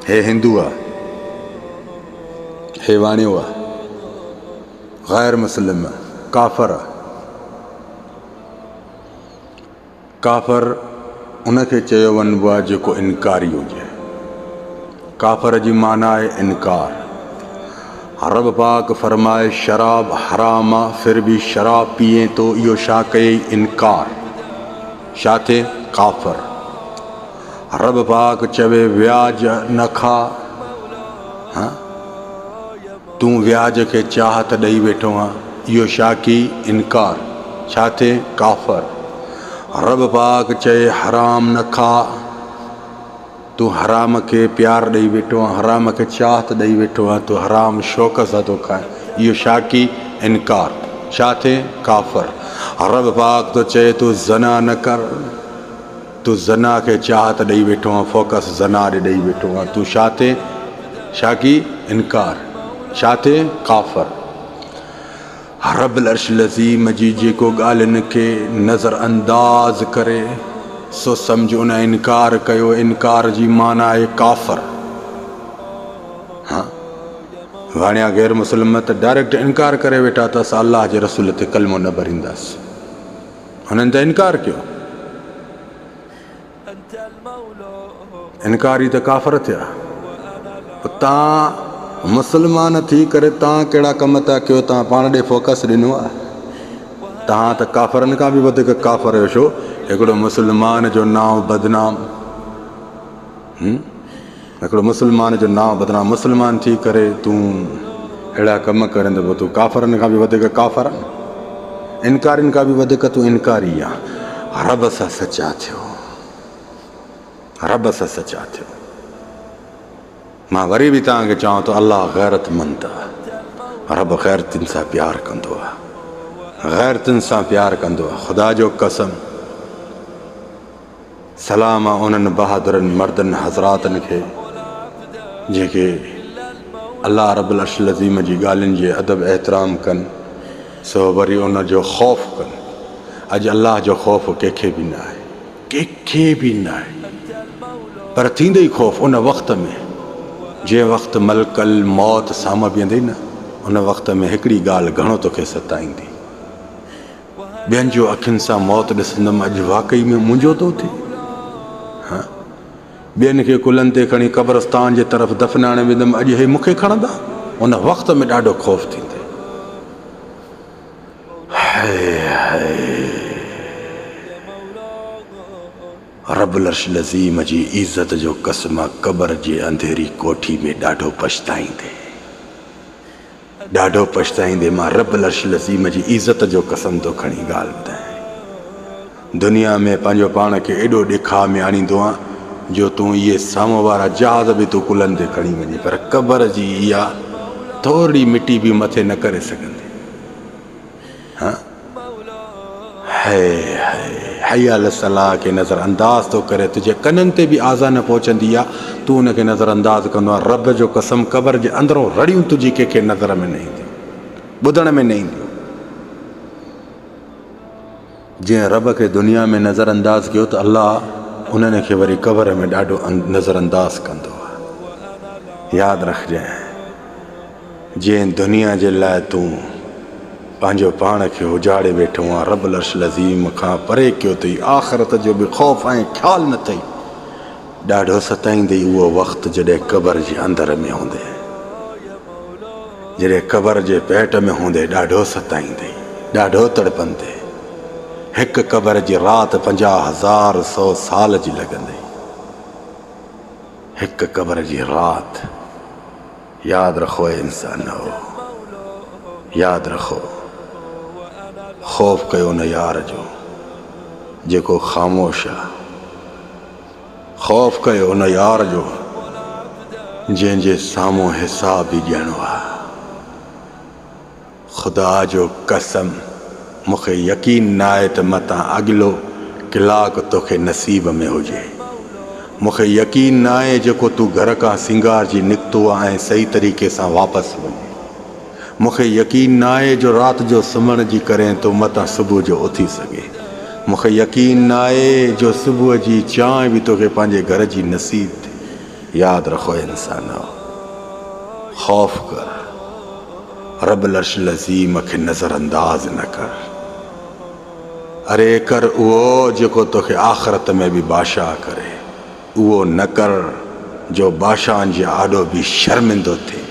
हे हिंदू आहे, हे वाणियो आहे, गैर मुस्लिम आहे, काफ़र आहे। काफ़र उनखे चयो वञिबो आहे जेको इनकारी हुजे। काफ़र जी माना आहे इनकार। रब पाक फरमाए शराब हराम आहे, फिर भी शराब पीए तो इहो छा कयई? इनकार। छा थिए? काफ़र। रब पाक चवे व्याज न खा, हाँ तूं व्याज खे चाहत ॾेई वेठो आहे, इहो छा की? इनकार। छा थिए? काफ़र। रब पाक चए हराम न खा, तूं हराम खे प्यार ॾेई वेठो आहे, हराम खे चाहत ॾेई वेठो आहे, तूं हराम शौक़ सां थो खाए, इहो छा की? इनकार। छा थिए? काफ़र। रब पाक तो चए तूं ज़ना न कर, तूं ज़ना खे चाहत ॾेई वेठो आहे, फोकस ज़ना ॾे ॾेई वेठो आहे, तूं छा थिए? छा की? इनकार। छा थिए? काफ़र। रब्बुल अर्शिल अज़ीम जी जेको ॻाल्हियुनि खे नज़र अंदाज़ करे सो सम्झ उन इनकार कयो। इनकार जी माना आहे काफ़र। हाँ वाणिया गैर मुस्लिम त डायरेक्ट इनकार करे वेठा त असां अल्लाह जे रसूल ते कलमो न भरींदासीं। हुननि त इनकार कयो। इनकारी त काफ़र थिया। तव्हां मुस्लमान थी करे तव्हां कहिड़ा कम था कयो? तव्हां पाण ॾे फोकस ॾिनो आहे? तव्हां त काफ़रनि खां बि वधीक काफ़र आहियो। छो? हिकिड़ो मुस्लमान जो नाम बदनाम, हिकिड़ो मुस्लमान जो नाम बदनाम। मुस्लमान थी करे तूं अहिड़ा कम करे त पोइ तूं काफ़रनि खां बि वधीक काफ़र आहे। इनकारियुनि खां बि वधीक तूं इनकारी आहे। रब सां सचा थियो, रब सां सचा थियो। मां वरी बि तव्हांखे चवां थो अल्लाह गैरतमंद आहे। रब गैरतियुनि सां प्यार कंदो आहे, गैरतियुनि सां प्यार कंदो आहे। ख़ुदा जो कसम सलाम आहे उन्हनि बहादुरनि मर्दनि हज़रातनि खे जेके अल्लाह रब्बुल अर्शिल अज़ीम जी ॻाल्हियुनि जे अदब एहतराम कनि, सो वरी उन जो ख़ौफ़ कनि। अॼु अल्लाह जो ख़ौफ़ कंहिंखे बि न आहे, कंहिंखे बि न आहे। पर थींदो ई ख़ौफ़ उन वक़्त में जंहिं वक़्तु मलकल मौत साम्हूं बीहंदई न, उन वक़्त में हिकिड़ी ॻाल्हि घणो तोखे सताईंदी। ॿियनि जो अखियुनि सां मौत ॾिसंदुमि, अॼु वाक़ई में मुंहिंजो थो थिए। हाँ ॿियनि खे कुलनि ते खणी क़ब्रस्तान जे तरफ़ दफ़नाइण वेंदुमि, अॼु हे मूंखे खणंदा। उन वक़्त में ॾाढो ख़ौफ़ थींदे। रब्बुल अर्शिल अज़ीम जी इज़त जो कसम, क़ब्र जे अंधेरी कोठी में ॾाढो पछताईंदे, ॾाढो पछताईंदे। मां रब्बुल अर्शिल अज़ीम जी इज़त जो कसम थो खणी ॻाल्हि ॿुधायां। दुनिया में पंहिंजो पाण खे एॾो ॾेखार में आणींदो आहे जो तूं इहे साम्हूं वारा जहाज़ बि तूं कुलनि ते खणी वञे, पर क़ब्र जी इहा थोरी मिटी बि मथे न करे सघंदी। हाँ हयाल सलाह खे नज़र अंदाज़ थो करे, तुंहिंजे कननि ते बि आज़ा न पहुचंदी आहे, तूं उनखे नज़र अंदाज़ कंदो आहे। रब जो कसम क़ब्र जे अंदरों रड़ियूं तुंहिंजी कंहिंखे नज़र में न ईंदियूं, ॿुधण में न ईंदियूं। जीअं रब खे दुनिया में नज़र अंदाज़ कयो त अल्लाह उन्हनि खे वरी क़ब्र में ॾाढो नज़र अंदाज़ कंदो आहे। यादि रखजांइ, जंहिं दुनिया जे लाइ तूं पंहिंजो पाण खे उजाड़े वेठो आहे, रब्बुल अर्शिल अज़ीम खां परे कयो अथई, आख़िरत जो बि ख़ौफ़ ऐं ख़्यालु न अथई, ॾाढो सताईंदे उहो वक़्तु जॾहिं क़ब्र जे अंदर में हूंदे, जॾहिं क़ब्र जे पेट में हूंदे, ॾाढो सताईंदे, ॾाढो तड़पंदे। हिकु क़ब्र जी राति 50,000 100 साल जी लॻंदई। हिकु क़ब्र जी राति। यादि रखो इंसान हो, यादि रखो, ख़ौफ़ कयो न यार जो जेको ख़ामोश आहे, ख़ौफ़ कयो न यार जो जंहिंजे साम्हूं हिसाब बि ॾियणो आहे। ख़ुदा जो कसम मूंखे यकीन न आहे त मतां अॻिलो कलाक तोखे नसीब में हुजे। मूंखे यकीन न आहे जेको तूं घर खां सिंगार जी निकितो आहे ऐं सही तरीक़े सां वापसि वञे। मूंखे यकीन न आहे जो राति जो सुम्हण जी करे तो मतां सुबुह जो उथी सघे। मूंखे यकीन न आहे जो सुबुह जी चांहि बि तोखे पंहिंजे घर जी नसीब थिए। याद रखो इंसानो, खौफ कर, रब्बुल अर्शिल अज़ीम खे नज़रअंदाज न कर। अरे कर उहो जेको तोखे आख़िरत में भी बादशाह करे, उहो न कर जो बादशाहनि जे आॾो बि शर्मिंदो थिए।